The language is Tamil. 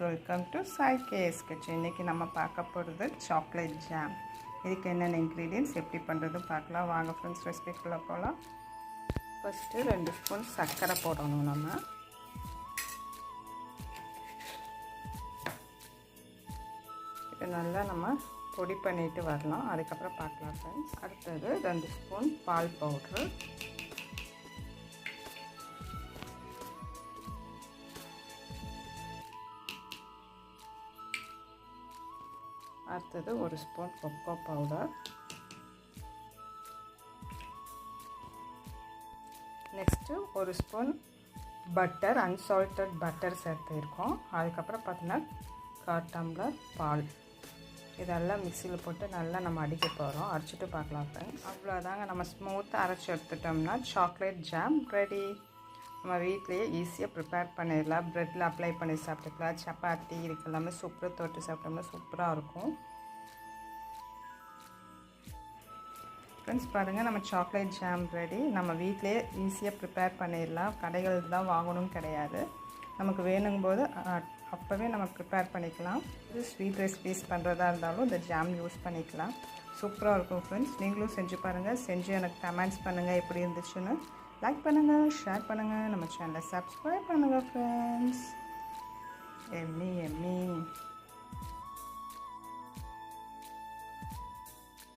Welcome to Sai K S kitchen. இன்றைக்கி நம்ம பார்க்க போகிறது சாக்லேட் ஜாம். இதுக்கு என்னென்ன இன்க்ரீடியன்ட்ஸ் எப்படி பண்ணுறது பார்க்கலாம். வாங்க ஃப்ரெண்ட்ஸ், ரெசிபிக்குள்ளே போகலாம். ஃபஸ்ட்டு 2 ஸ்பூன் சர்க்கரை போடணும். நம்ம இது நல்லா நம்ம பொடி பண்ணிட்டு வரலாம், அதுக்கப்புறம் பார்க்கலாம் ஃப்ரெண்ட்ஸ். அடுத்தது 2 ஸ்பூன் பால் பவுட்ரு, அடுத்தது 1 spoon cocoa powder, next 1 spoon butter, unsalted butter சேர்த்துருக்கோம். அதுக்கப்புறம் பார்த்தீங்கன்னா 1/4 டம்ளர் பால். இதெல்லாம் மிக்சியில் போட்டு நல்லா நம்ம அடிக்க போகிறோம். அரைச்சிட்டு பார்க்கலாம் ஃப்ரெண்ட்ஸ். அவ்வளோதாங்க, நம்ம ஸ்மூத்தாக அரைச்சி எடுத்துட்டோம்னா சாக்லேட் ஜாம் ரெடி. நம்ம வீட்லேயே ஈஸியாக ப்ரிப்பேர் பண்ணிடலாம். ப்ரெட்டில் அப்ளை பண்ணி சாப்பிட்டுக்கலாம், சப்பாத்தி இதுக்கு எல்லாமே சூப்பராக தொட்டு சாப்பிட்டோம்னா சூப்பராக இருக்கும். ஃப்ரெண்ட்ஸ் பாருங்கள், நம்ம சாக்லேட் ஜாம் ரெடி. நம்ம வீட்லேயே ஈஸியாக ப்ரிப்பேர் பண்ணிடலாம். கடைகள் தான் வாங்கணும் கிடையாது. நமக்கு வேணுங்கும்போது அப்போவே நம்ம ப்ரிப்பேர் பண்ணிக்கலாம். இது ஸ்வீட் ரெசிபீஸ் பண்ணுறதா இருந்தாலும் இந்த ஜாம் யூஸ் பண்ணிக்கலாம். சூப்பராக இருக்கும் ஃப்ரெண்ட்ஸ். நீங்களும் செஞ்சு பாருங்கள். செஞ்சு எனக்கு கமெண்ட்ஸ் பண்ணுங்கள் எப்படி இருந்துச்சுன்னு. லைக் பண்ணுங்கள், ஷேர் பண்ணுங்கள், நம்ம சேனலை சப்ஸ்கிரைப் பண்ணுங்கள் ஃப்ரெண்ட்ஸ். Emmy Emmy.